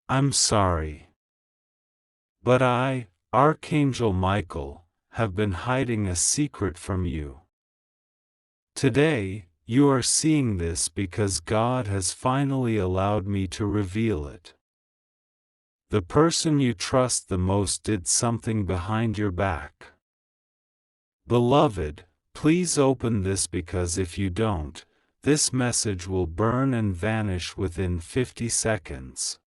I'm sorry. But I, Archangel Michael, have been hiding a secret from you. Today, you are seeing this because God has finally allowed me to reveal it. The person you trust the most did something behind your back. Beloved, please open this, because if you don't, this message will burn and vanish within 50 seconds.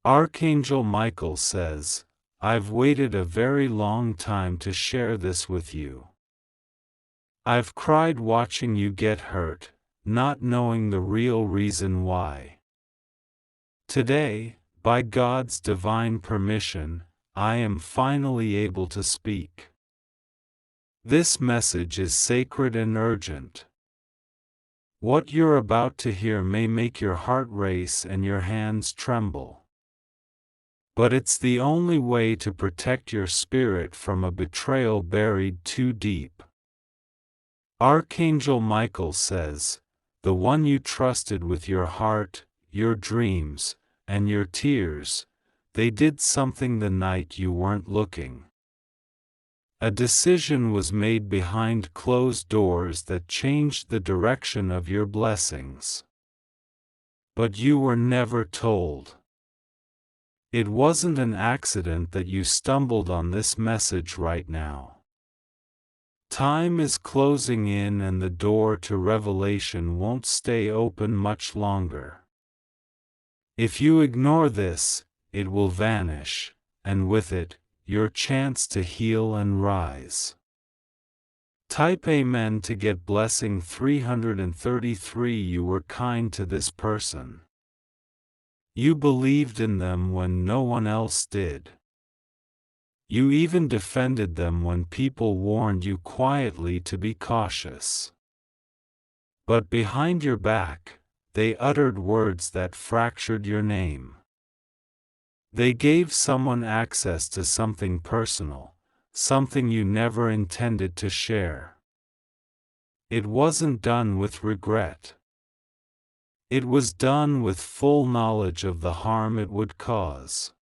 Archangel Michael says, I've waited a very long time to share this with you. I've cried watching you get hurt, not knowing the real reason why. Today, by God's divine permission, I am finally able to speak. This message is sacred and urgent. What you're about to hear may make your heart race and your hands tremble. But it's the only way to protect your spirit from a betrayal buried too deep. Archangel Michael says, the one you trusted with your heart, your dreams, and your tears, they did something the night you weren't looking. A decision was made behind closed doors that changed the direction of your blessings. But you were never told. It wasn't an accident that you stumbled on this message right now. Time is closing in, and the door to revelation won't stay open much longer. If you ignore this, it will vanish, and with it, your chance to heal and rise. Type Amen to get blessing 333. You were kind to this person. You believed in them when no one else did. You even defended them when people warned you quietly to be cautious. But behind your back, they uttered words that fractured your name. They gave someone access to something personal, something you never intended to share. It wasn't done with regret. It was done with full knowledge of the harm it would cause.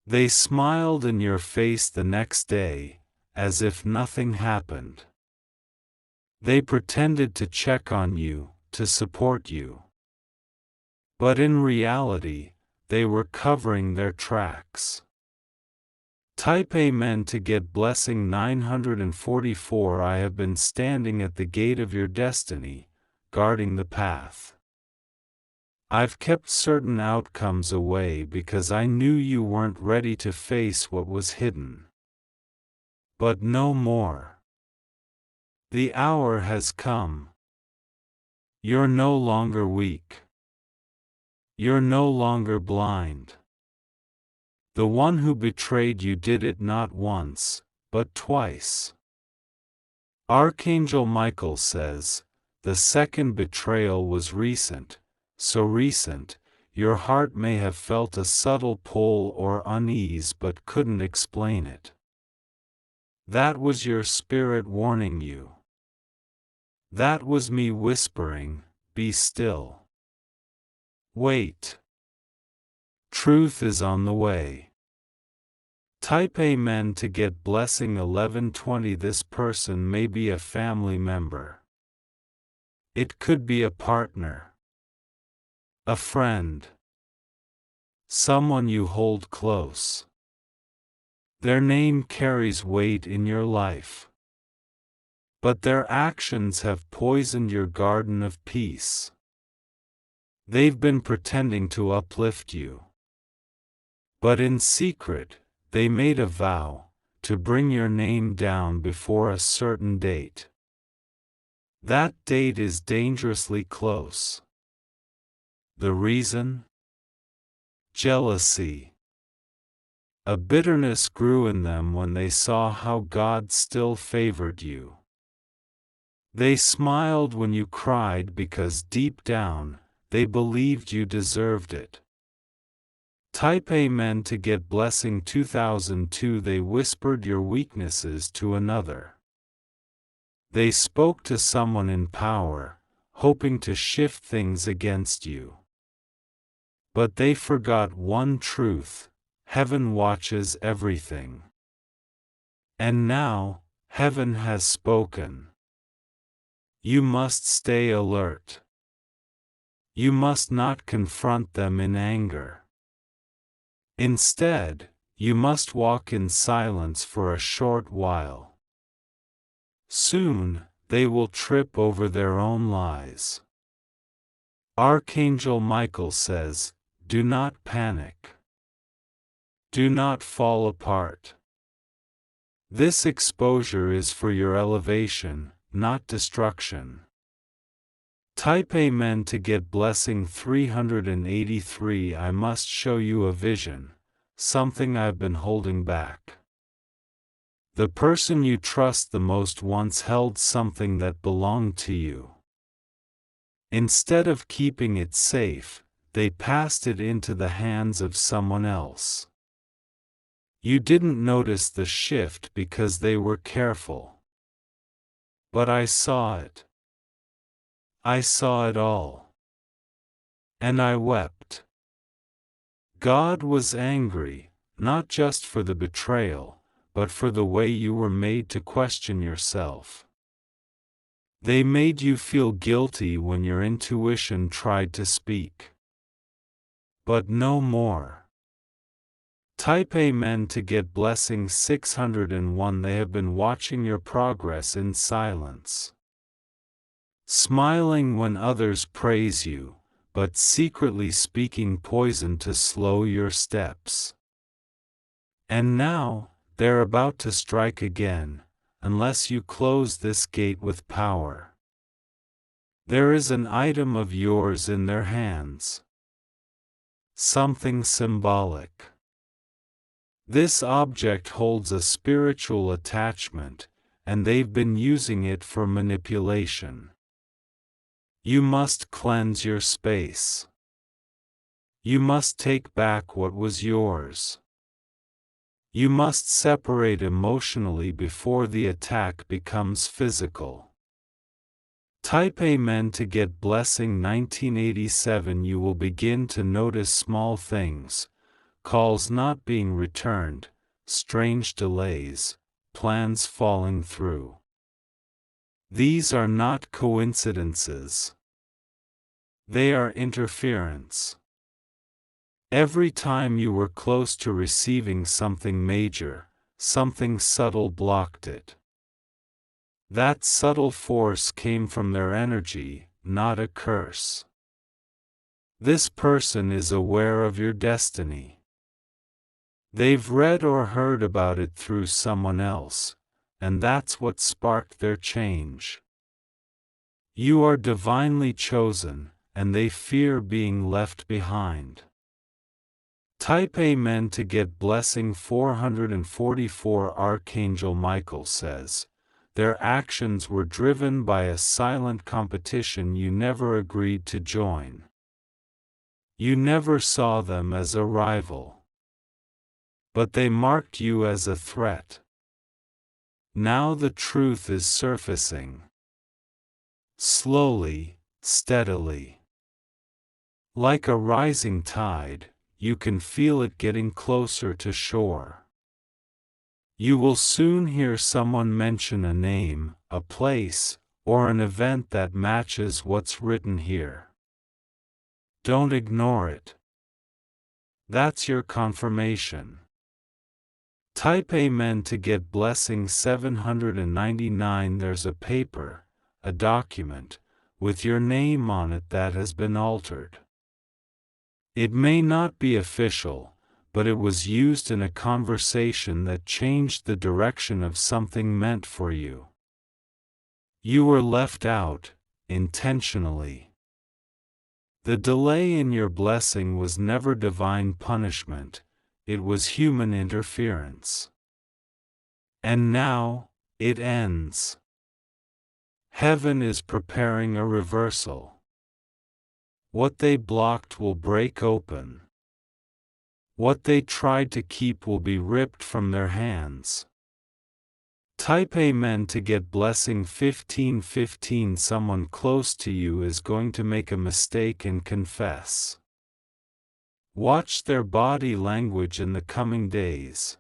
They smiled in your face the next day, as if nothing happened. They pretended to check on you, to support you. But in reality, they were covering their tracks. Type Amen to get blessing 944. I have been standing at the gate of your destiny, guarding the path. I've kept certain outcomes away because I knew you weren't ready to face what was hidden. But no more. The hour has come. You're no longer weak. You're no longer blind. The one who betrayed you did it not once, but twice. Archangel Michael says, the second betrayal was recent. So recent, your heart may have felt a subtle pull or unease but couldn't explain it. That was your spirit warning you. That was me whispering, be still. Wait. Truth is on the way. Type Amen to get blessing 1120. This person may be a family member. It could be a partner. A friend. Someone you hold close. Their name carries weight in your life. But their actions have poisoned your garden of peace. They've been pretending to uplift you. But in secret, they made a vow to bring your name down before a certain date. That date is dangerously close. The reason? Jealousy. A bitterness grew in them when they saw how God still favored you. They smiled when you cried because deep down, they believed you deserved it. Type Amen to get blessing 2002. They whispered your weaknesses to another. They spoke to someone in power, hoping to shift things against you. But they forgot one truth: heaven watches everything. And now, heaven has spoken. You must stay alert. You must not confront them in anger. Instead, you must walk in silence for a short while. Soon, they will trip over their own lies. Archangel Michael says, "Do not panic. Do not fall apart. This exposure is for your elevation, not destruction." Type Amen to get blessing 383. I must show you a vision, something I've been holding back. The person you trust the most once held something that belonged to you. Instead of keeping it safe, they passed it into the hands of someone else. You didn't notice the shift because they were careful. But I saw it. I saw it all. And I wept. God was angry, not just for the betrayal, but for the way you were made to question yourself. They made you feel guilty when your intuition tried to speak. But no more. Type Amen to get blessing 601. They have been watching your progress in silence. Smiling when others praise you, but secretly speaking poison to slow your steps. And now, they're about to strike again, unless you close this gate with power. There is an item of yours in their hands. Something symbolic. This object holds a spiritual attachment, and they've been using it for manipulation. You must cleanse your space. You must take back what was yours. You must separate emotionally before the attack becomes physical. Type Amen to get blessing 1987. You will begin to notice small things: calls not being returned, strange delays, plans falling through. These are not coincidences. They are interference. Every time you were close to receiving something major, something subtle blocked it. That subtle force came from their energy, not a curse. This person is aware of your destiny. They've read or heard about it through someone else, and that's what sparked their change. You are divinely chosen, and they fear being left behind. Type Amen to get blessing 444. Archangel Michael says, their actions were driven by a silent competition you never agreed to join. You never saw them as a rival. But they marked you as a threat. Now the truth is surfacing. Slowly, steadily. Like a rising tide, you can feel it getting closer to shore. You will soon hear someone mention a name, a place, or an event that matches what's written here. Don't ignore it. That's your confirmation. Type Amen to get blessing 799. There's a paper, a document, with your name on it that has been altered. It may not be official, but it was used in a conversation that changed the direction of something meant for you. You were left out, intentionally. The delay in your blessing was never divine punishment, it was human interference. And now, it ends. Heaven is preparing a reversal. What they blocked will break open. What they tried to keep will be ripped from their hands. Type Amen to get blessing 1515. Someone close to you is going to make a mistake and confess. Watch their body language in the coming days.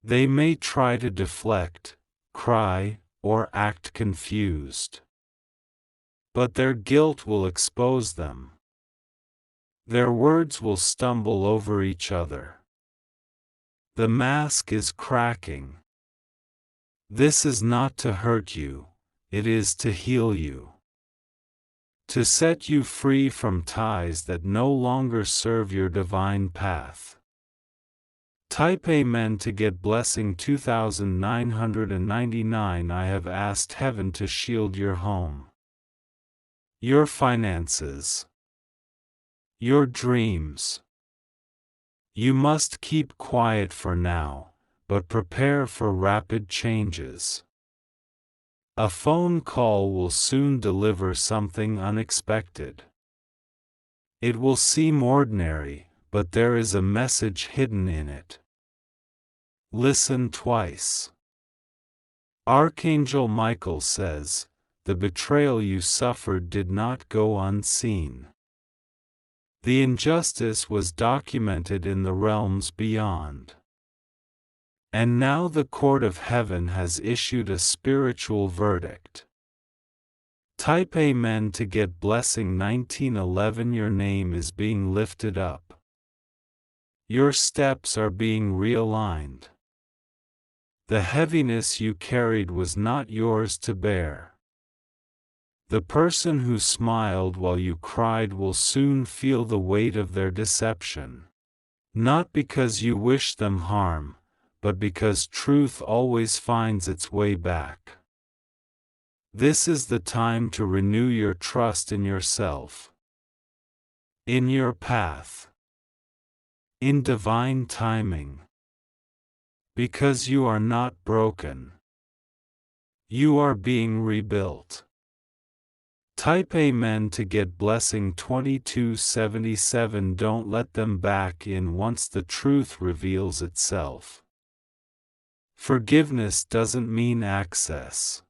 They may try to deflect, cry, or act confused. But their guilt will expose them. Their words will stumble over each other. The mask is cracking. This is not to hurt you, it is to heal you. To set you free from ties that no longer serve your divine path. Type Amen to get blessing 2999. I have asked heaven to shield your home, your finances, your dreams. You must keep quiet for now, but prepare for rapid changes. A phone call will soon deliver something unexpected. It will seem ordinary, but there is a message hidden in it. Listen twice. Archangel Michael says, "The betrayal you suffered did not go unseen. The injustice was documented in the realms beyond. And now the court of heaven has issued a spiritual verdict." Type Amen to get blessing 1911. Your name is being lifted up. Your steps are being realigned. The heaviness you carried was not yours to bear. The person who smiled while you cried will soon feel the weight of their deception. Not because you wish them harm, but because truth always finds its way back. This is the time to renew your trust in yourself, in your path, in divine timing. Because you are not broken. You are being rebuilt. Type Amen to get blessing 2277. Don't let them back in once the truth reveals itself. Forgiveness doesn't mean access.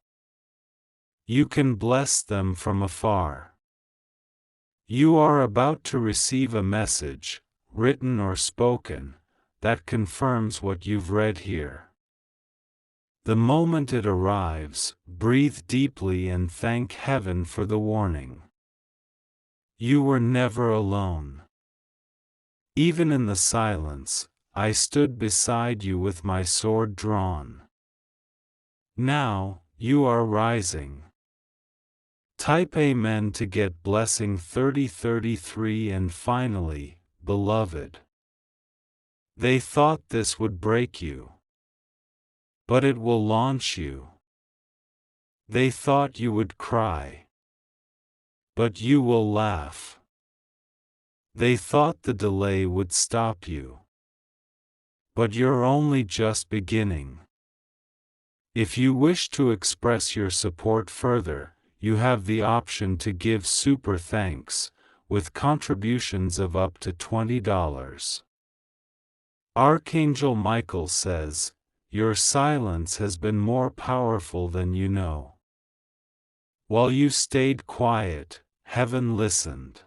You can bless them from afar. You are about to receive a message, written or spoken, that confirms what you've read here. The moment it arrives, breathe deeply and thank heaven for the warning. You were never alone. Even in the silence, I stood beside you with my sword drawn. Now, you are rising. Type Amen to get blessing 3033. And finally, beloved. They thought this would break you. But it will launch you. They thought you would cry. But you will laugh. They thought the delay would stop you. But you're only just beginning. If you wish to express your support further, you have the option to give super thanks, with contributions of up to $20. Archangel Michael says, "Your silence has been more powerful than you know." While you stayed quiet, heaven listened.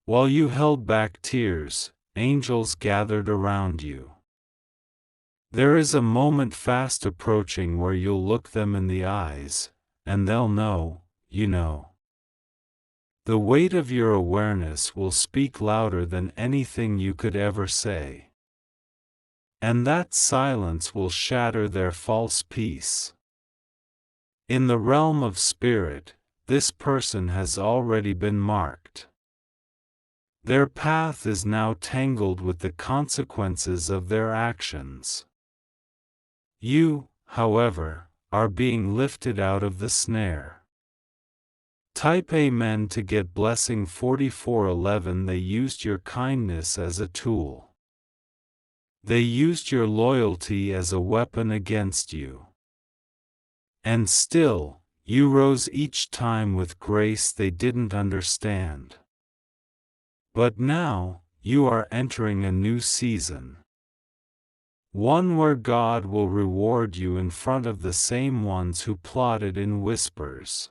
While you held back tears, angels gathered around you. There is a moment fast approaching where you'll look them in the eyes, and they'll know, you know. The weight of your awareness will speak louder than anything you could ever say. And that silence will shatter their false peace. In the realm of spirit, this person has already been marked. Their path is now tangled with the consequences of their actions. You, however, are being lifted out of the snare. Type Amen to get blessing 4411. They used your kindness as a tool. They used your loyalty as a weapon against you. And still, you rose each time with grace they didn't understand. But now, you are entering a new season. One where God will reward you in front of the same ones who plotted in whispers.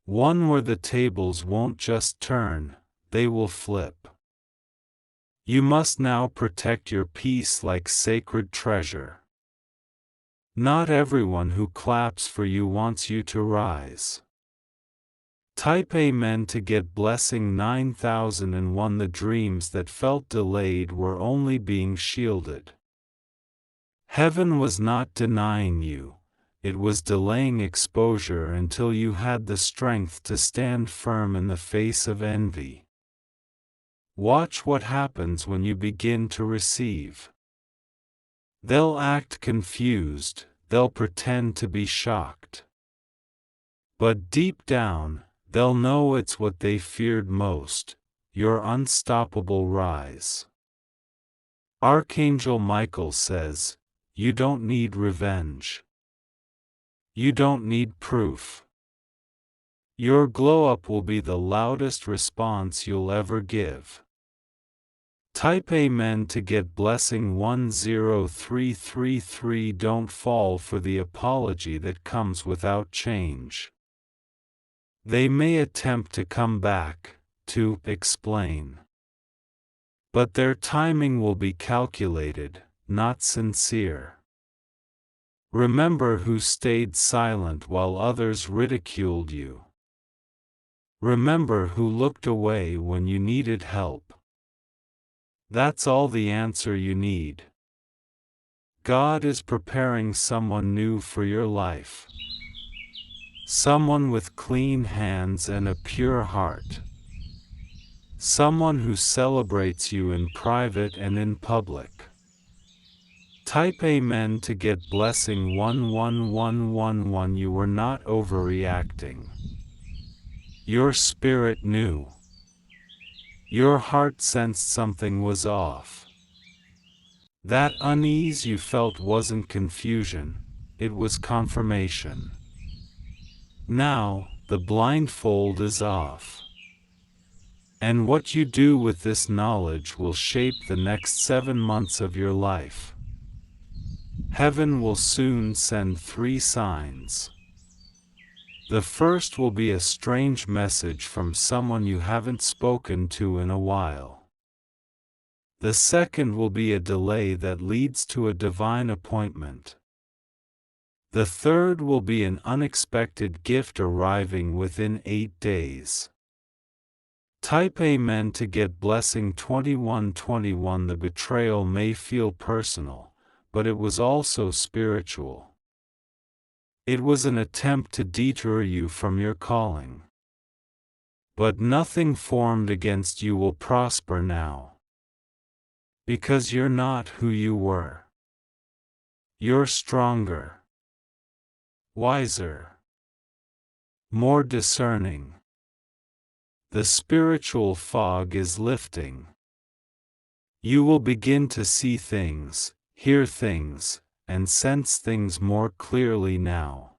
One where the tables won't just turn, they will flip. You must now protect your peace like sacred treasure. Not everyone who claps for you wants you to rise. Type Amen to get blessing 9001. The dreams that felt delayed were only being shielded. Heaven was not denying you, it was delaying exposure until you had the strength to stand firm in the face of envy. Watch what happens when you begin to receive. They'll act confused, they'll pretend to be shocked. But deep down, they'll know it's what they feared most, your unstoppable rise. Archangel Michael says, you don't need revenge. You don't need proof. Your glow-up will be the loudest response you'll ever give. Type Amen to get blessing 10333. Don't fall for the apology that comes without change. They may attempt to come back, to explain. But their timing will be calculated, not sincere. Remember who stayed silent while others ridiculed you. Remember who looked away when you needed help. That's all the answer you need. God is preparing someone new for your life. Someone with clean hands and a pure heart. Someone who celebrates you in private and in public. Type Amen to get blessing 11111. You were not overreacting. Your spirit knew. Your heart sensed something was off. That unease you felt wasn't confusion, it was confirmation. Now, the blindfold is off. And what you do with this knowledge will shape the next 7 months of your life. Heaven will soon send 3 signs. The first will be a strange message from someone you haven't spoken to in a while. The second will be a delay that leads to a divine appointment. The third will be an unexpected gift arriving within 8 days. Type Amen to get blessing 2121. The betrayal may feel personal, but it was also spiritual. It was an attempt to detour you from your calling. But nothing formed against you will prosper now. Because you're not who you were. You're stronger. Wiser. More discerning. The spiritual fog is lifting. You will begin to see things, hear things, and sense things more clearly now.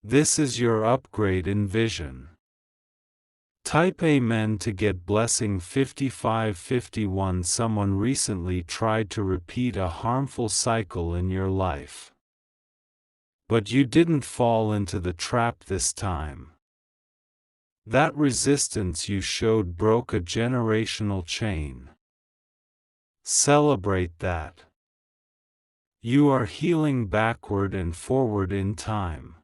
This is your upgrade in vision. Type Amen to get blessing 5551. Someone recently tried to repeat a harmful cycle in your life. But you didn't fall into the trap this time. That resistance you showed broke a generational chain. Celebrate that. You are healing backward and forward in time.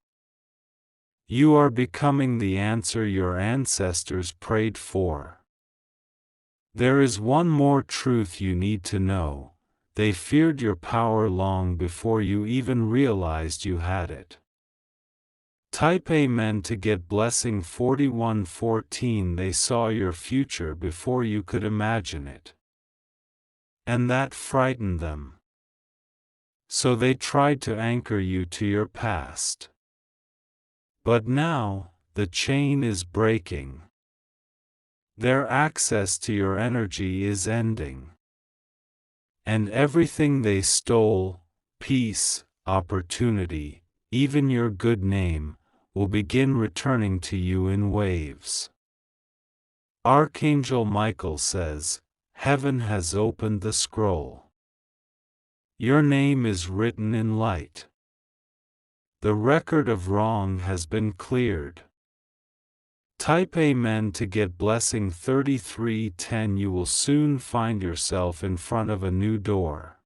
You are becoming the answer your ancestors prayed for. There is one more truth you need to know. They feared your power long before you even realized you had it. Type Amen to get blessing 4114. They saw your future before you could imagine it. And that frightened them. So they tried to anchor you to your past. But now, the chain is breaking. Their access to your energy is ending. And everything they stole, peace, opportunity, even your good name, will begin returning to you in waves. Archangel Michael says, Heaven has opened the scroll. Your name is written in light. The record of wrong has been cleared. Type Amen to get blessing 3310. You will soon find yourself in front of a new door.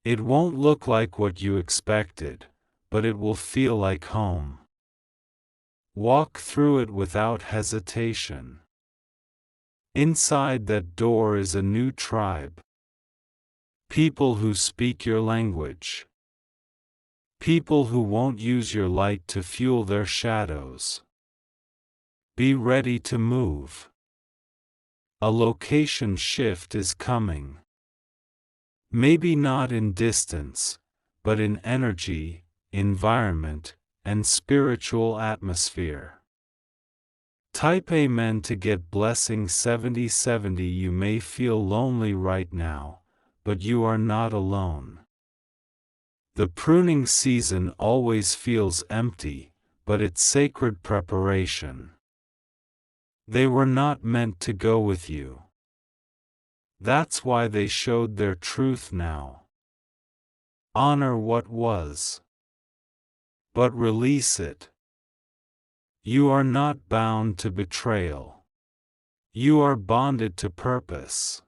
It won't look like what you expected, but it will feel like home. Walk through it without hesitation. Inside that door is a new tribe. People who speak your language. People who won't use your light to fuel their shadows. Be ready to move. A location shift is coming. Maybe not in distance, but in energy, environment, and spiritual atmosphere. Type Amen to get blessing 7070. You may feel lonely right now, but you are not alone. The pruning season always feels empty, but it's sacred preparation. They were not meant to go with you. That's why they showed their truth now. Honor what was, but release it. You are not bound to betrayal. You are bonded to purpose.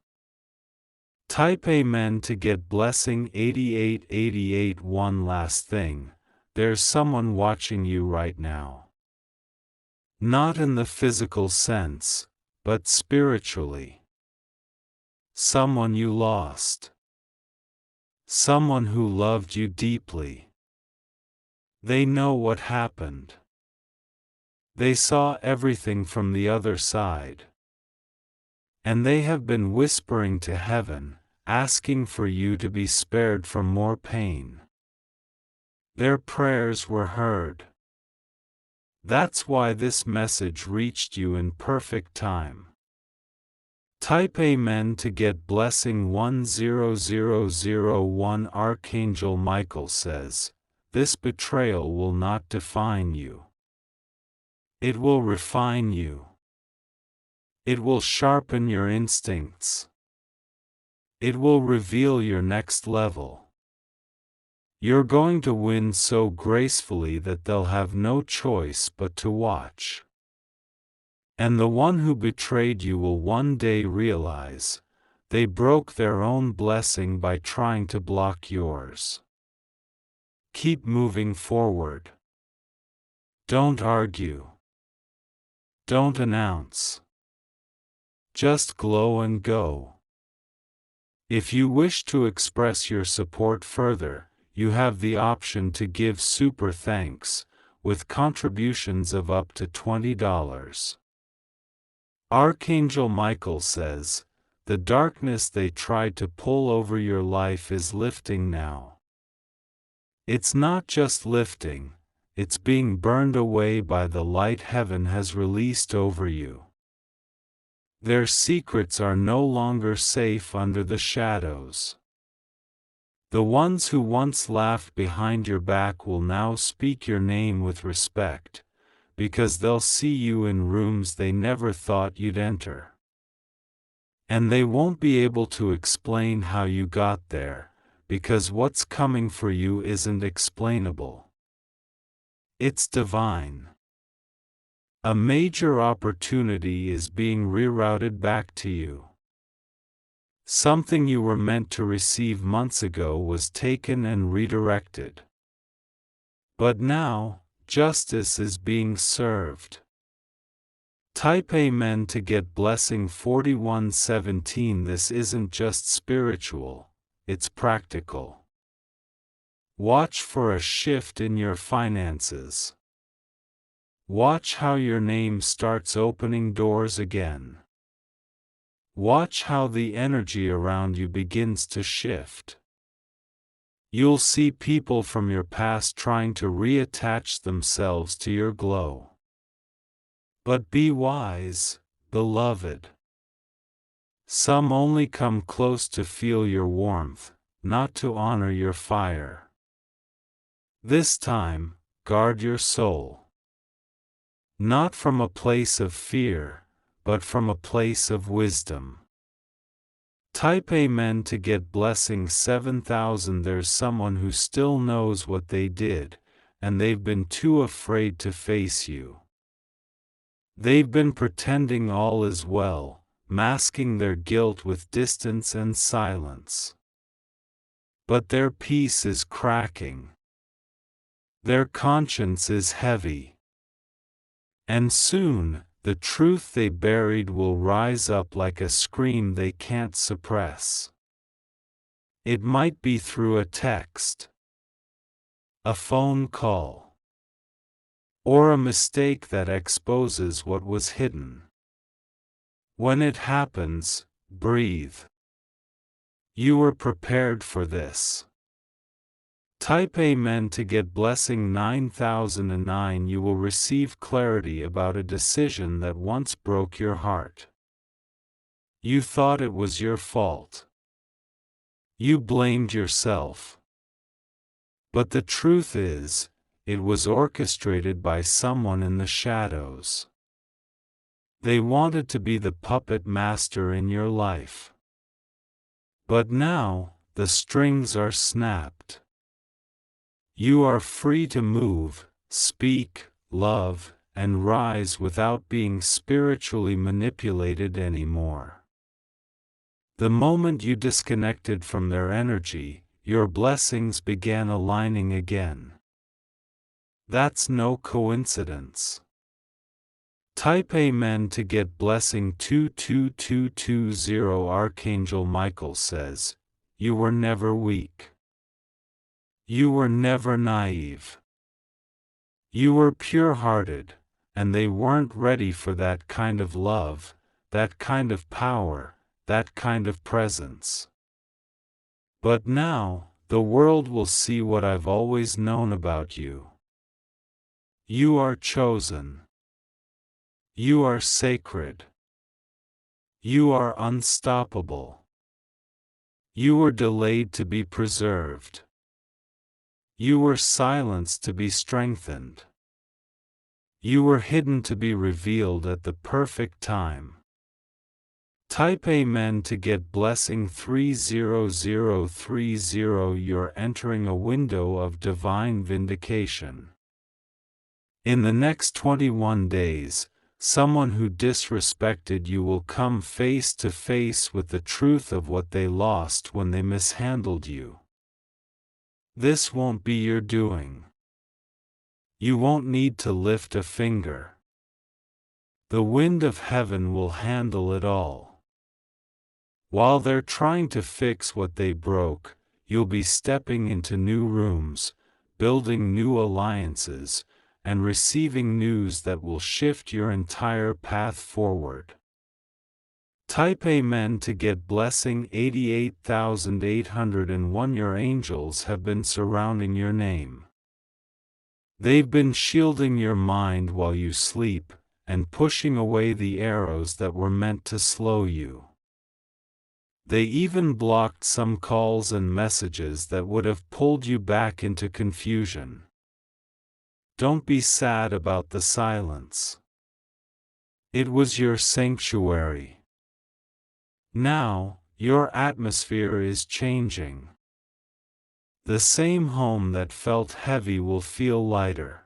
Type Amen to get blessing 8888. One last thing, there's someone watching you right now. Not in the physical sense, but spiritually. Someone you lost. Someone who loved you deeply. They know what happened. They saw everything from the other side. And they have been whispering to heaven, asking for you to be spared from more pain. Their prayers were heard. That's why this message reached you in perfect time. Type Amen to get blessing 10001. Archangel Michael says, this betrayal will not define you. It will refine you. It will sharpen your instincts. It will reveal your next level. You're going to win so gracefully that they'll have no choice but to watch. And the one who betrayed you will one day realize, they broke their own blessing by trying to block yours. Keep moving forward. Don't argue. Don't announce. Just glow and go. If you wish to express your support further, you have the option to give super thanks, with contributions of up to $20. Archangel Michael says, the darkness they tried to pull over your life is lifting now. It's not just lifting, it's being burned away by the light heaven has released over you. Their secrets are no longer safe under the shadows. The ones who once laughed behind your back will now speak your name with respect, because they'll see you in rooms they never thought you'd enter. And they won't be able to explain how you got there, because what's coming for you isn't explainable. It's divine. A major opportunity is being rerouted back to you. Something you were meant to receive months ago was taken and redirected. But now, justice is being served. Type Amen to get blessing 4117. This isn't just spiritual, it's practical. Watch for a shift in your finances. Watch how your name starts opening doors again. Watch how the energy around you begins to shift. You'll see people from your past trying to reattach themselves to your glow. But be wise, beloved. Some only come close to feel your warmth, not to honor your fire. This time, guard your soul. Not from a place of fear, but from a place of wisdom. Type Amen to get blessing 7000. There's someone who still knows what they did, and they've been too afraid to face you. They've been pretending all is well, masking their guilt with distance and silence. But their peace is cracking. Their conscience is heavy. And soon, the truth they buried will rise up like a scream they can't suppress. It might be through a text, a phone call, or a mistake that exposes what was hidden. When it happens, breathe. You were prepared for this. Type Amen to get blessing 9009. You will receive clarity about a decision that once broke your heart. You thought it was your fault. You blamed yourself. But the truth is, it was orchestrated by someone in the shadows. They wanted to be the puppet master in your life. But now, the strings are snapped. You are free to move, speak, love, and rise without being spiritually manipulated anymore. The moment you disconnected from their energy, your blessings began aligning again. That's no coincidence. Type Amen to get blessing 22220. Archangel Michael says, you were never weak. You were never naive. You were pure-hearted, and they weren't ready for that kind of love, that kind of power, that kind of presence. But now, the world will see what I've always known about you. You are chosen. You are sacred. You are unstoppable. You were delayed to be preserved. You were silenced to be strengthened. You were hidden to be revealed at the perfect time. Type Amen to get blessing 30030. You're entering a window of divine vindication. In the next 21 days, someone who disrespected you will come face to face with the truth of what they lost when they mishandled you. This won't be your doing. You won't need to lift a finger. The wind of heaven will handle it all. While they're trying to fix what they broke, you'll be stepping into new rooms, building new alliances, and receiving news that will shift your entire path forward. Type Amen to get blessing 88,801. Your angels have been surrounding your name. They've been shielding your mind while you sleep, and pushing away the arrows that were meant to slow you. They even blocked some calls and messages that would have pulled you back into confusion. Don't be sad about the silence. It was your sanctuary. Now, your atmosphere is changing. The same home that felt heavy will feel lighter.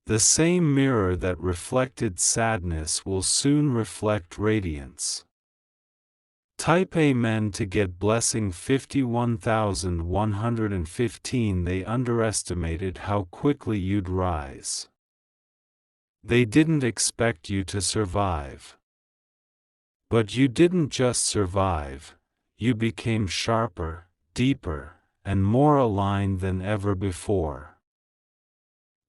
The same mirror that reflected sadness will soon reflect radiance. Type Amen to get blessing 51,115. They underestimated how quickly you'd rise. They didn't expect you to survive. But you didn't just survive, you became sharper, deeper, and more aligned than ever before.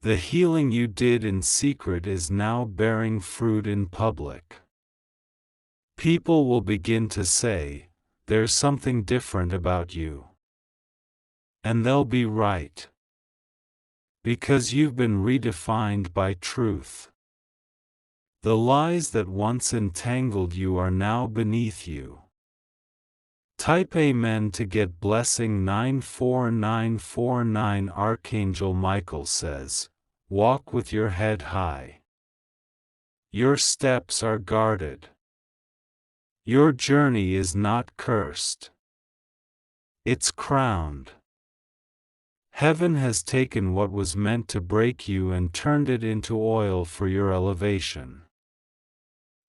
The healing you did in secret is now bearing fruit in public. People will begin to say, there's something different about you. And they'll be right. Because you've been redefined by truth. The lies that once entangled you are now beneath you. Type Amen to get blessing 94949. Archangel Michael says, walk with your head high. Your steps are guarded. Your journey is not cursed. It's crowned. Heaven has taken what was meant to break you and turned it into oil for your elevation.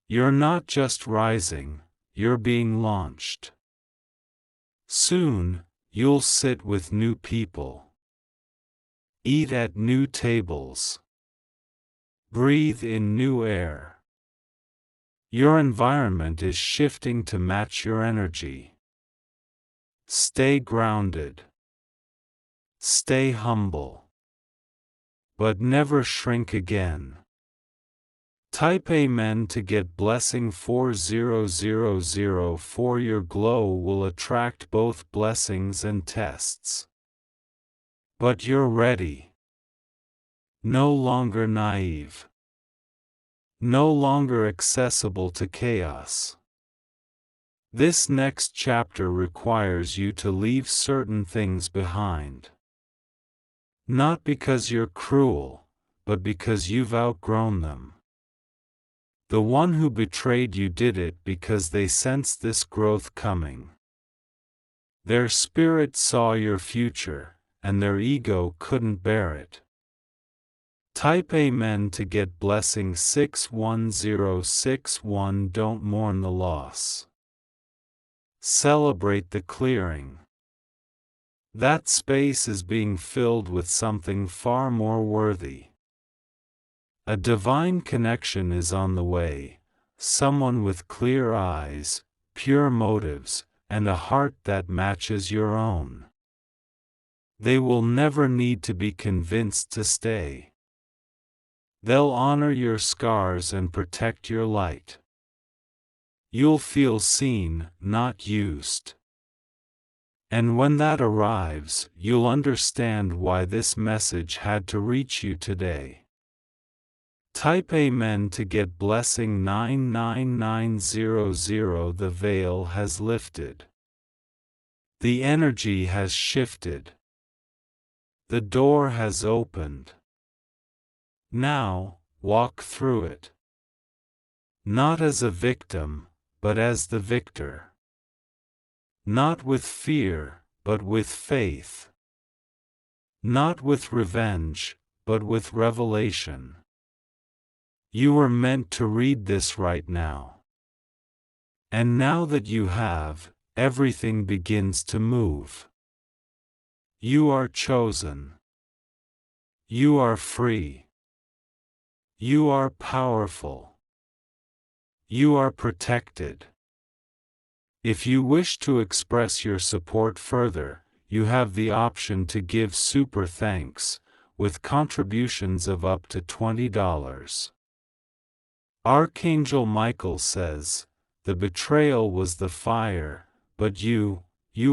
You're not just rising, you're being launched. Soon, you'll sit with new people. Eat at new tables. Breathe in new air. Your environment is shifting to match your energy. Stay grounded. Stay humble. But never shrink again. Type Amen to get blessing 4000 for your glow will attract both blessings and tests. But you're ready. No longer naive. No longer accessible to chaos. This next chapter requires you to leave certain things behind. Not because you're cruel, but because you've outgrown them. The one who betrayed you did it because they sensed this growth coming. Their spirit saw your future, and their ego couldn't bear it. Type Amen to get blessing 61061. Don't mourn the loss. Celebrate the clearing. That space is being filled with something far more worthy. A divine connection is on the way, someone with clear eyes, pure motives, and a heart that matches your own. They will never need to be convinced to stay. They'll honor your scars and protect your light. You'll feel seen, not used. And when that arrives, you'll understand why this message had to reach you today. Type Amen to get blessing 99900. The veil has lifted. The energy has shifted. The door has opened. Now, walk through it. Not as a victim, but as the victor. Not with fear, but with faith. Not with revenge, but with revelation. You were meant to read this right now. And now that you have, everything begins to move. You are chosen. You are free. You are powerful. You are protected. If you wish to express your support further, you have the option to give super thanks, with contributions of up to $20. Archangel Michael says, "The betrayal was the fire, but you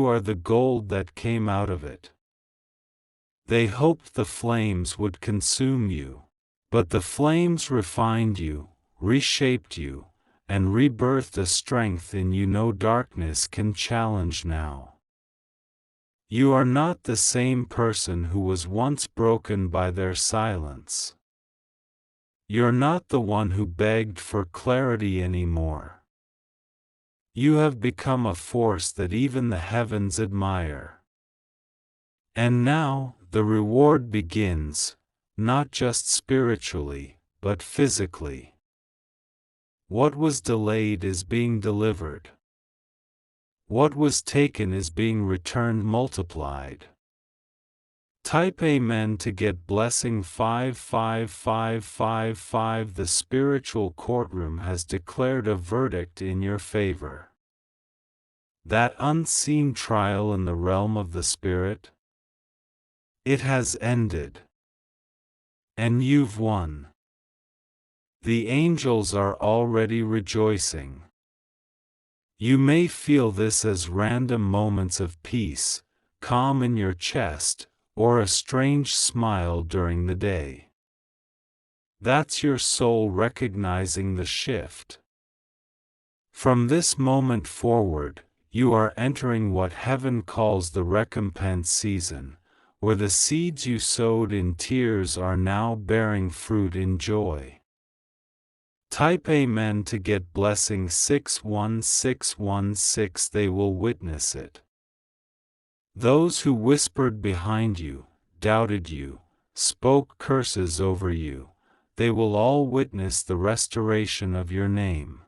are the gold that came out of it." They hoped the flames would consume you, but the flames refined you, reshaped you, and rebirthed a strength in you no darkness can challenge now. You are not the same person who was once broken by their silence. You're not the one who begged for clarity anymore. You have become a force that even the heavens admire. And now, the reward begins, not just spiritually, but physically. What was delayed is being delivered. What was taken is being returned multiplied. Type Amen to get blessing 55555. The spiritual courtroom has declared a verdict in your favor. That unseen trial in the realm of the spirit? It has ended. And you've won. The angels are already rejoicing. You may feel this as random moments of peace, calm in your chest, or a strange smile during the day. That's your soul recognizing the shift. From this moment forward, you are entering what heaven calls the recompense season, where the seeds you sowed in tears are now bearing fruit in joy. Type Amen to get blessing 61616. They will witness it. Those who whispered behind you, doubted you, spoke curses over you, they will all witness the restoration of your name.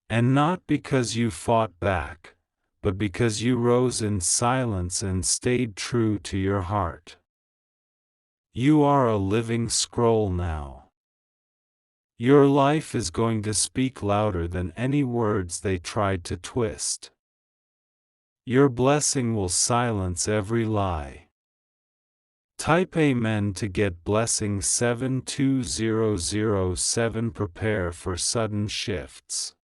And not because you fought back, but because you rose in silence and stayed true to your heart. You are a living scroll now. Your life is going to speak louder than any words they tried to twist. Your blessing will silence every lie. Type Amen to get blessing 72007. Prepare for sudden shifts.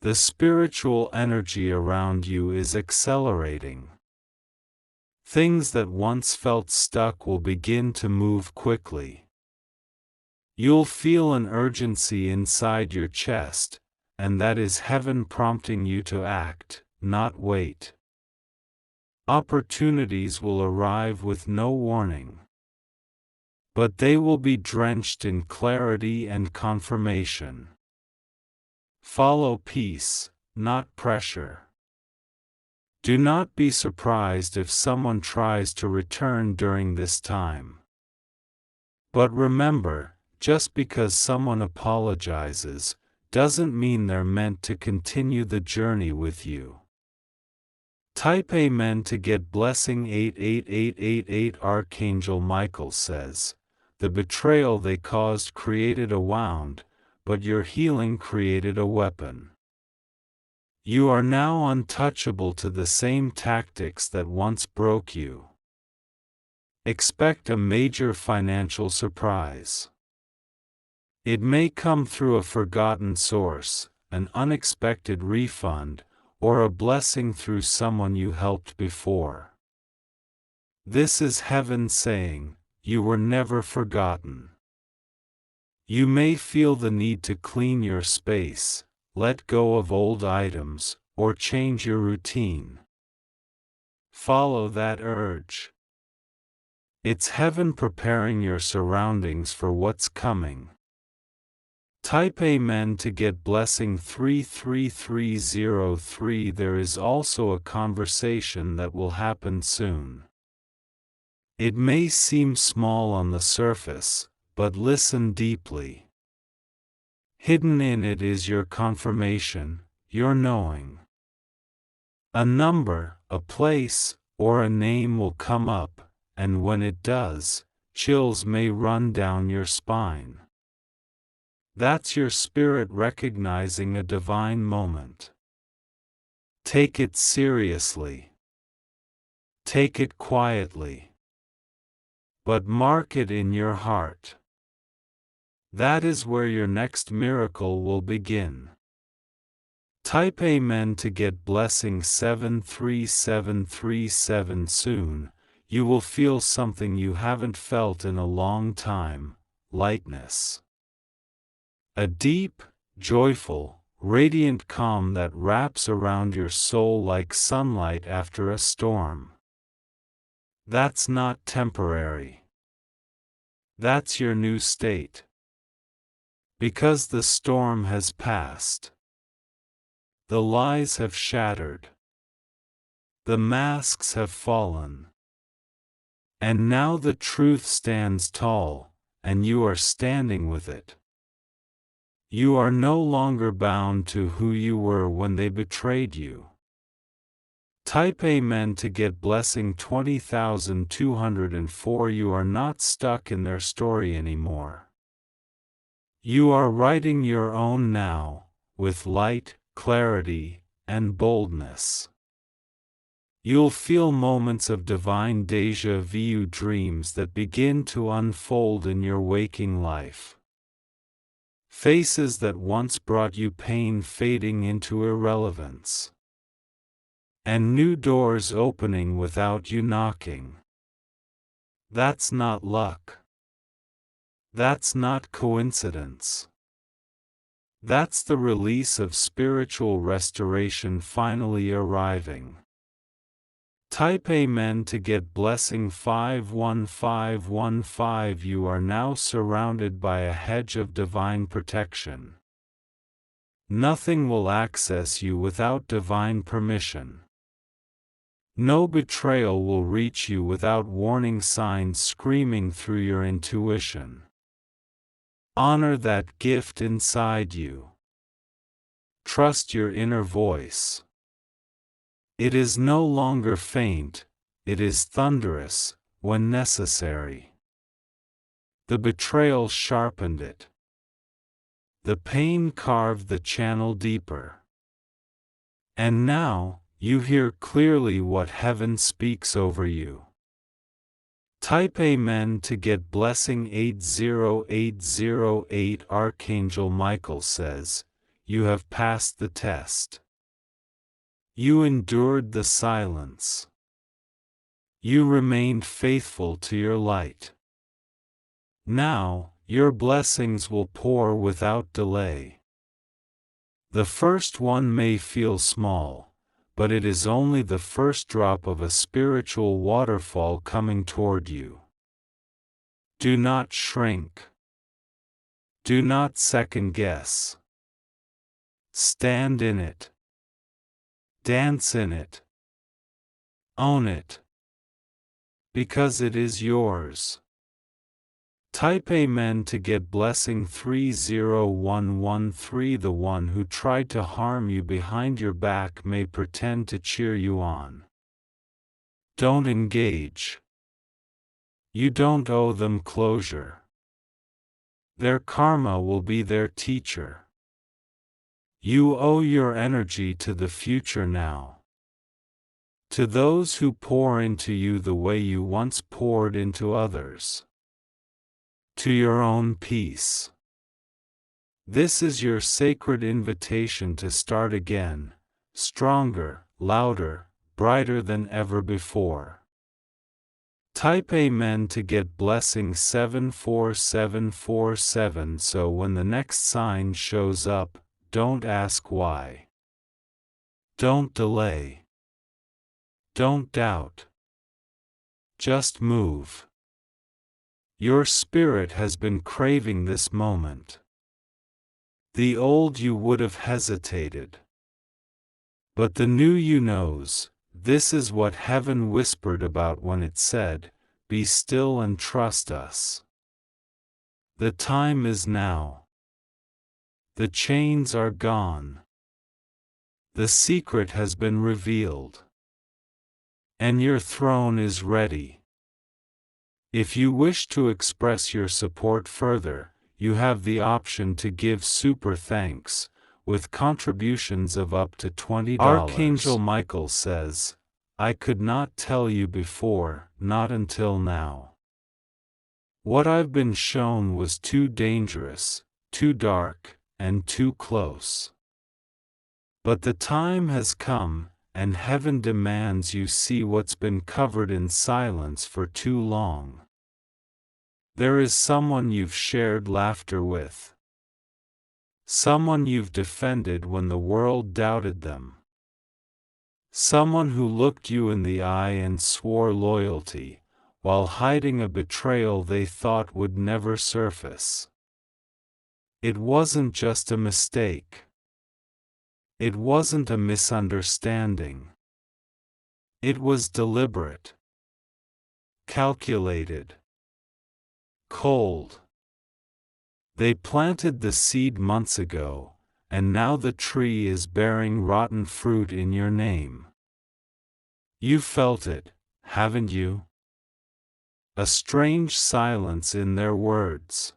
The spiritual energy around you is accelerating. Things that once felt stuck will begin to move quickly. You'll feel an urgency inside your chest, and that is heaven prompting you to act, not wait. Opportunities will arrive with no warning. But they will be drenched in clarity and confirmation. Follow peace, not pressure. Do not be surprised if someone tries to return during this time. But remember, just because someone apologizes, doesn't mean they're meant to continue the journey with you. Type Amen to get blessing 88888. Archangel Michael says, the betrayal they caused created a wound, but your healing created a weapon. You are now untouchable to the same tactics that once broke you. Expect a major financial surprise. It may come through a forgotten source, an unexpected refund, or a blessing through someone you helped before. This is heaven saying, you were never forgotten. You may feel the need to clean your space, let go of old items, or change your routine. Follow that urge. It's heaven preparing your surroundings for what's coming. Type Amen to get blessing 33303. There is also a conversation that will happen soon. It may seem small on the surface, but listen deeply. Hidden in it is your confirmation, your knowing. A number, a place, or a name will come up, and when it does, chills may run down your spine. That's your spirit recognizing a divine moment. Take it seriously. Take it quietly. But mark it in your heart. That is where your next miracle will begin. Type Amen to get blessing 73737. Soon, you will feel something you haven't felt in a long time, lightness. A deep, joyful, radiant calm that wraps around your soul like sunlight after a storm. That's not temporary. That's your new state. Because the storm has passed. The lies have shattered. The masks have fallen. And now the truth stands tall, and you are standing with it. You are no longer bound to who you were when they betrayed you. Type Amen to get blessing 20204. You are not stuck in their story anymore. You are writing your own now, with light, clarity, and boldness. You'll feel moments of divine déjà vu dreams that begin to unfold in your waking life. Faces that once brought you pain fading into irrelevance. And new doors opening without you knocking. That's not luck. That's not coincidence. That's the release of spiritual restoration finally arriving. Type Amen to get blessing 51515. You are now surrounded by a hedge of divine protection. Nothing will access you without divine permission. No betrayal will reach you without warning signs screaming through your intuition. Honor that gift inside you. Trust your inner voice. It is no longer faint, it is thunderous, when necessary. The betrayal sharpened it. The pain carved the channel deeper. And now, you hear clearly what heaven speaks over you. Type Amen to get blessing 80808. Archangel Michael says, you have passed the test. You endured the silence. You remained faithful to your light. Now, your blessings will pour without delay. The first one may feel small, but it is only the first drop of a spiritual waterfall coming toward you. Do not shrink. Do not second guess. Stand in it. Dance in it. Own it. Because it is yours. Type Amen to get blessing 30113. The one who tried to harm you behind your back may pretend to cheer you on. Don't engage. You don't owe them closure. Their karma will be their teacher. You owe your energy to the future now. To those who pour into you the way you once poured into others. To your own peace. This is your sacred invitation to start again, stronger, louder, brighter than ever before. Type Amen to get blessing 74747. So when the next sign shows up, don't ask why. Don't delay. Don't doubt. Just move. Your spirit has been craving this moment. The old you would have hesitated. But the new you knows, this is what heaven whispered about when it said, "Be still and trust us." The time is now. The chains are gone. The secret has been revealed. And your throne is ready. If you wish to express your support further, you have the option to give super thanks, with contributions of up to $20. Archangel Michael says, I could not tell you before, not until now. What I've been shown was too dangerous, too dark, and too close. But the time has come, and heaven demands you see what's been covered in silence for too long. There is someone you've shared laughter with. Someone you've defended when the world doubted them. Someone who looked you in the eye and swore loyalty, while hiding a betrayal they thought would never surface. It wasn't just a mistake. It wasn't a misunderstanding. It was deliberate. Calculated. Cold. They planted the seed months ago, and now the tree is bearing rotten fruit in your name. You felt it, haven't you? A strange silence in their words.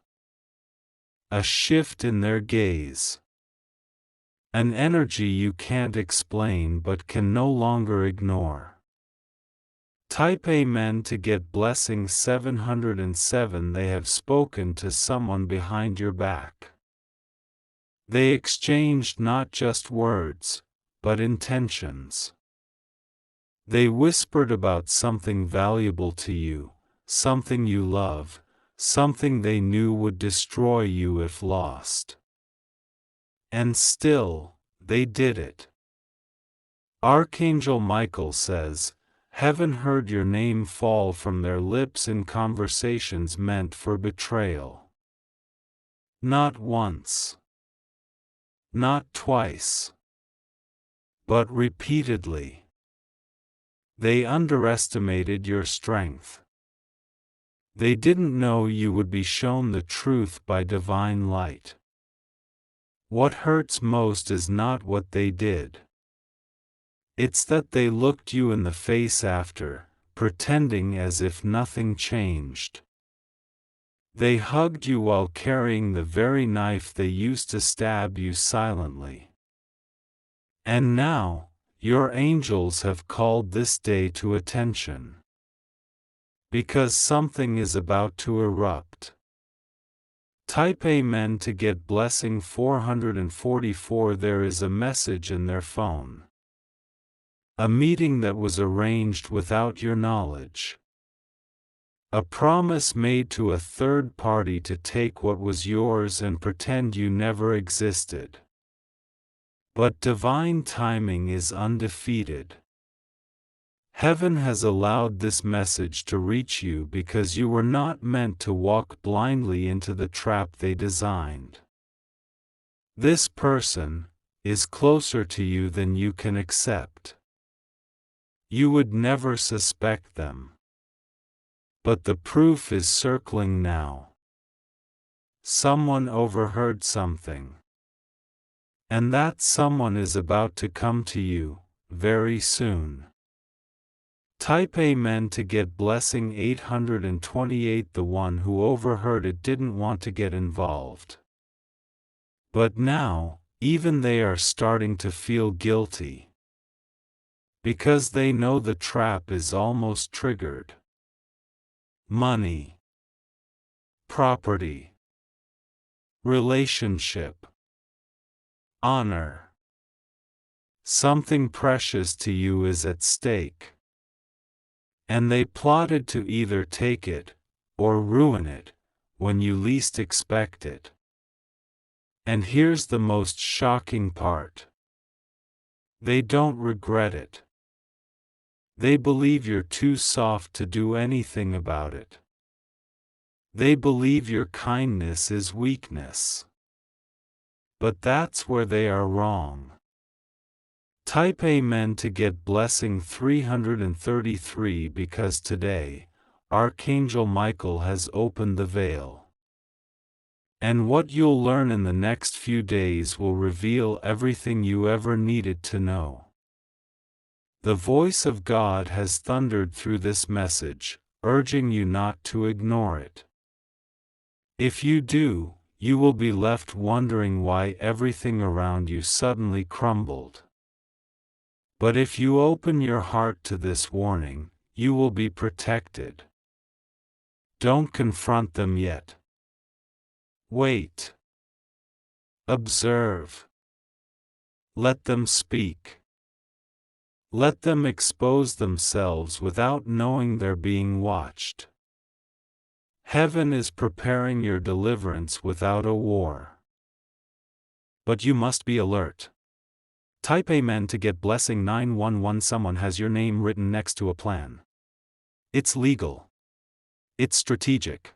A shift in their gaze. An energy you can't explain but can no longer ignore. Type Amen to get blessing 707. They have spoken to someone behind your back. They exchanged not just words, but intentions. They whispered about something valuable to you, something you love, something they knew would destroy you if lost. And still, they did it. Archangel Michael says, Heaven heard your name fall from their lips in conversations meant for betrayal. Not once. Not twice. But repeatedly. They underestimated your strength. They didn't know you would be shown the truth by divine light. What hurts most is not what they did. It's that they looked you in the face after, pretending as if nothing changed. They hugged you while carrying the very knife they used to stab you silently. And now, your angels have called this day to attention. Because something is about to erupt. Type Amen to get blessing 444. There is a message in their phone. A meeting that was arranged without your knowledge. A promise made to a third party to take what was yours and pretend you never existed. But divine timing is undefeated. Heaven has allowed this message to reach you because you were not meant to walk blindly into the trap they designed. This person is closer to you than you can accept. You would never suspect them. But the proof is circling now. Someone overheard something. And that someone is about to come to you, very soon. Type Amen to get blessing 828. The one who overheard it didn't want to get involved. But now, even they are starting to feel guilty. Because they know the trap is almost triggered. Money, property, relationship, honor. Something precious to you is at stake. And they plotted to either take it, or ruin it, when you least expect it. And here's the most shocking part. They don't regret it. They believe you're too soft to do anything about it. They believe your kindness is weakness. But that's where they are wrong. Type Amen to get blessing 333 because today, Archangel Michael has opened the veil. And what you'll learn in the next few days will reveal everything you ever needed to know. The voice of God has thundered through this message, urging you not to ignore it. If you do, you will be left wondering why everything around you suddenly crumbled. But if you open your heart to this warning, you will be protected. Don't confront them yet. Wait. Observe. Let them speak. Let them expose themselves without knowing they're being watched. Heaven is preparing your deliverance without a war. But you must be alert. Type Amen to get blessing 911. Someone has your name written next to a plan. It's legal. It's strategic.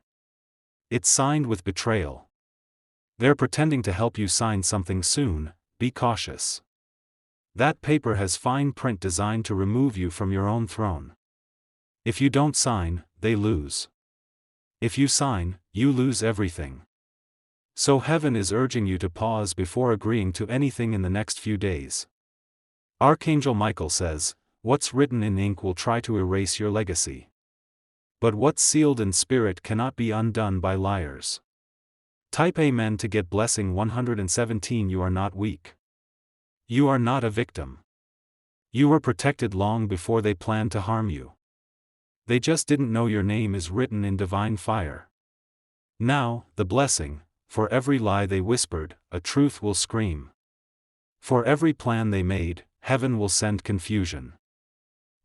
It's signed with betrayal. They're pretending to help you sign something soon. Be cautious. That paper has fine print designed to remove you from your own throne. If you don't sign, they lose. If you sign, you lose everything. So heaven is urging you to pause before agreeing to anything in the next few days. Archangel Michael says, what's written in ink will try to erase your legacy. But what's sealed in spirit cannot be undone by liars. Type Amen to get blessing 117. You are not weak. You are not a victim. You were protected long before they planned to harm you. They just didn't know your name is written in divine fire. Now, the blessing, for every lie they whispered, a truth will scream. For every plan they made, heaven will send confusion.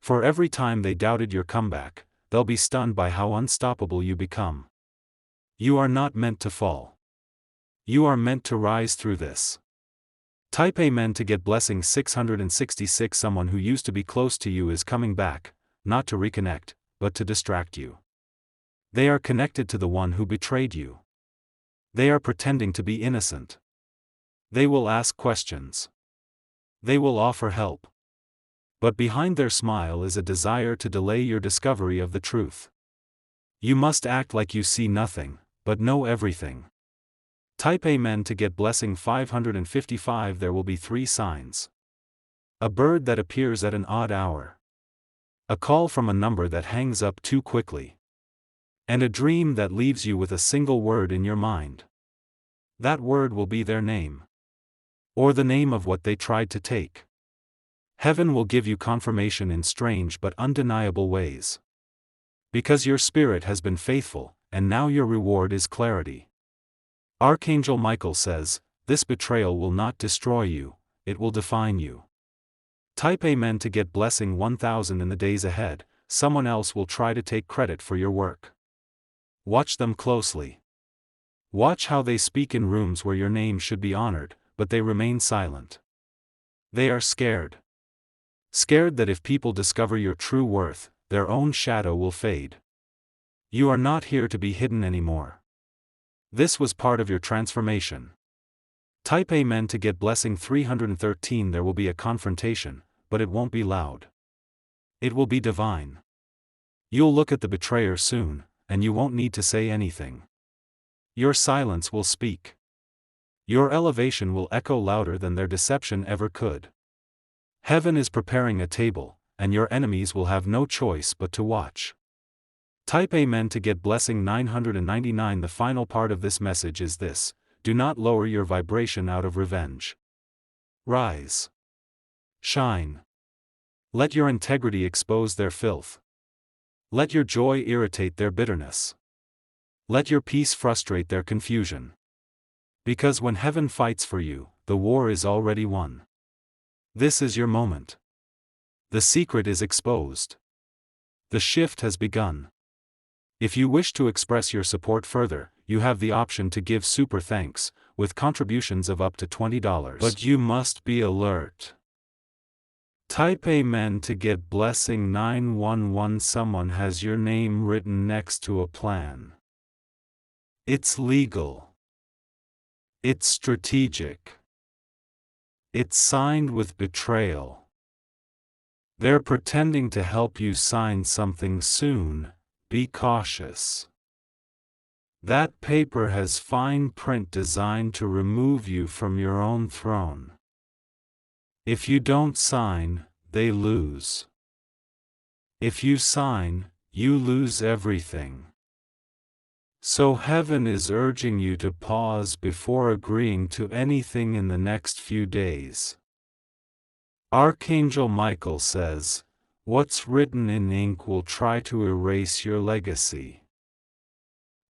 For every time they doubted your comeback, they'll be stunned by how unstoppable you become. You are not meant to fall. You are meant to rise through this. Type Amen to get blessing 666. Someone who used to be close to you is coming back, not to reconnect, but to distract you. They are connected to the one who betrayed you. They are pretending to be innocent. They will ask questions. They will offer help. But behind their smile is a desire to delay your discovery of the truth. You must act like you see nothing, but know everything. Type Amen to get blessing 555. There will be 3 signs. A bird that appears at an odd hour. A call from a number that hangs up too quickly. And a dream that leaves you with a single word in your mind. That word will be their name. Or the name of what they tried to take. Heaven will give you confirmation in strange but undeniable ways. Because your spirit has been faithful, and now your reward is clarity. Archangel Michael says, this betrayal will not destroy you, it will define you. Type Amen to get blessing 1000 in the days ahead. Someone else will try to take credit for your work. Watch them closely. Watch how they speak in rooms where your name should be honored, but they remain silent. They are scared. Scared that if people discover your true worth, their own shadow will fade. You are not here to be hidden anymore. This was part of your transformation. Type Amen to get blessing 313. There will be a confrontation, but it won't be loud. It will be divine. You'll look at the betrayer soon, and you won't need to say anything. Your silence will speak. Your elevation will echo louder than their deception ever could. Heaven is preparing a table, and your enemies will have no choice but to watch. Type Amen to get blessing 999. The final part of this message is this: do not lower your vibration out of revenge. Rise. Shine. Let your integrity expose their filth. Let your joy irritate their bitterness. Let your peace frustrate their confusion. Because when heaven fights for you, the war is already won. This is your moment. The secret is exposed. The shift has begun. If you wish to express your support further, you have the option to give super thanks, with contributions of up to $20. But you must be alert. Type Amen to get blessing 911. Someone has your name written next to a plan. It's legal. It's strategic. It's signed with betrayal. They're pretending to help you sign something soon. Be cautious. That paper has fine print designed to remove you from your own throne. If you don't sign, they lose. If you sign, you lose everything. So heaven is urging you to pause before agreeing to anything in the next few days. Archangel Michael says, what's written in ink will try to erase your legacy.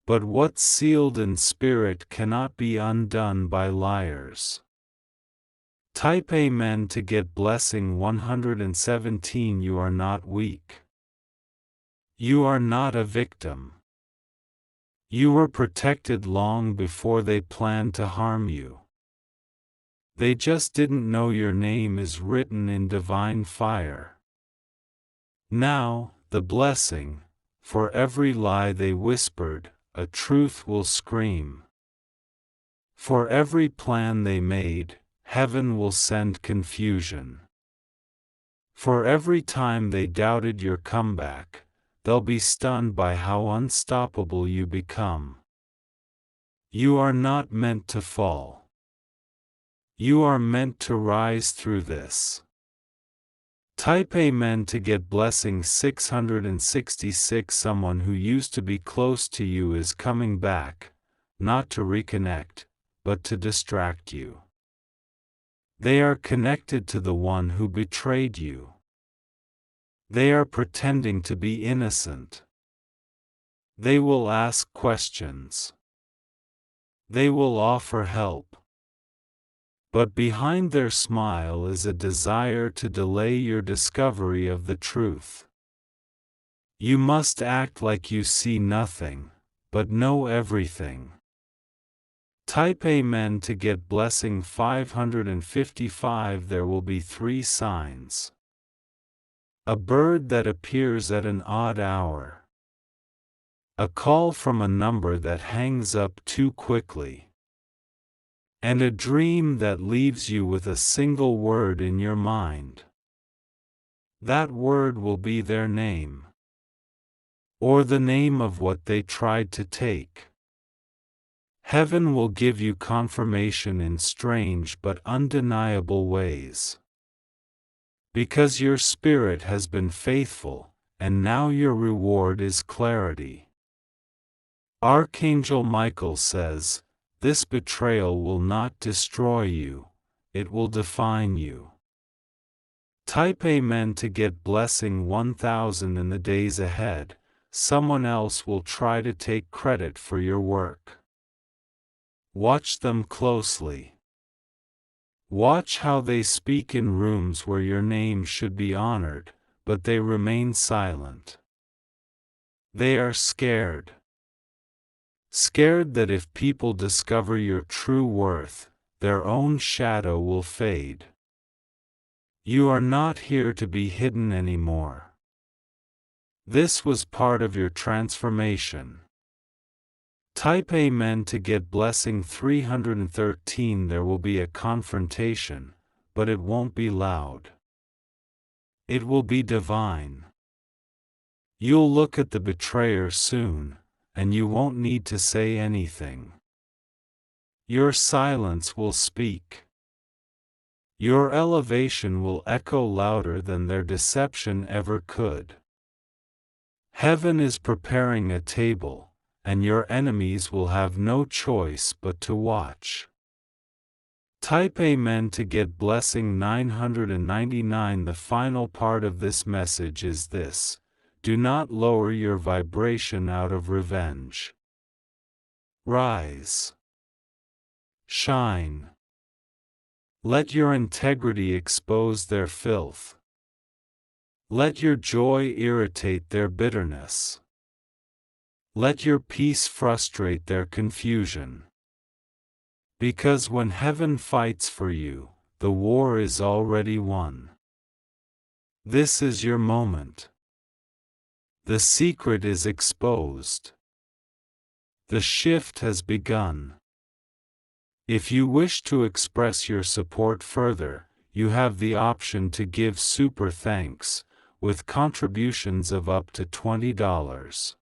But what's sealed in spirit cannot be undone by liars. Type Amen to get blessing 117. You are not weak. You are not a victim. You were protected long before they planned to harm you. They just didn't know your name is written in divine fire. Now, the blessing: for every lie they whispered, a truth will scream. For every plan they made, heaven will send confusion. For every time they doubted your comeback, they'll be stunned by how unstoppable you become. You are not meant to fall. You are meant to rise through this. Type Amen to get blessing 666. Someone who used to be close to you is coming back, not to reconnect, but to distract you. They are connected to the one who betrayed you. They are pretending to be innocent. They will ask questions. They will offer help. But behind their smile is a desire to delay your discovery of the truth. You must act like you see nothing, but know everything. Type Amen to get blessing 555. There will be 3 signs. A bird that appears at an odd hour. A call from a number that hangs up too quickly. And a dream that leaves you with a single word in your mind. That word will be their name, or the name of what they tried to take. Heaven will give you confirmation in strange but undeniable ways. Because your spirit has been faithful, and now your reward is clarity. Archangel Michael says, "This betrayal will not destroy you, it will define you." Type Amen to get blessing 1000 in the days ahead. Someone else will try to take credit for your work. Watch them closely. Watch how they speak in rooms where your name should be honored, but they remain silent. They are scared. Scared that if people discover your true worth, their own shadow will fade. You are not here to be hidden anymore. This was part of your transformation. Type Amen to get blessing 313. There will be a confrontation, but it won't be loud. It will be divine. You'll look at the betrayer soon, and you won't need to say anything. Your silence will speak. Your elevation will echo louder than their deception ever could. Heaven is preparing a table, and your enemies will have no choice but to watch. Type Amen to get blessing 999. The final part of this message is this: do not lower your vibration out of revenge. Rise. Shine. Let your integrity expose their filth. Let your joy irritate their bitterness. Let your peace frustrate their confusion. Because when heaven fights for you, the war is already won. This is your moment. The secret is exposed. The shift has begun. If you wish to express your support further, you have the option to give super thanks, with contributions of up to $20.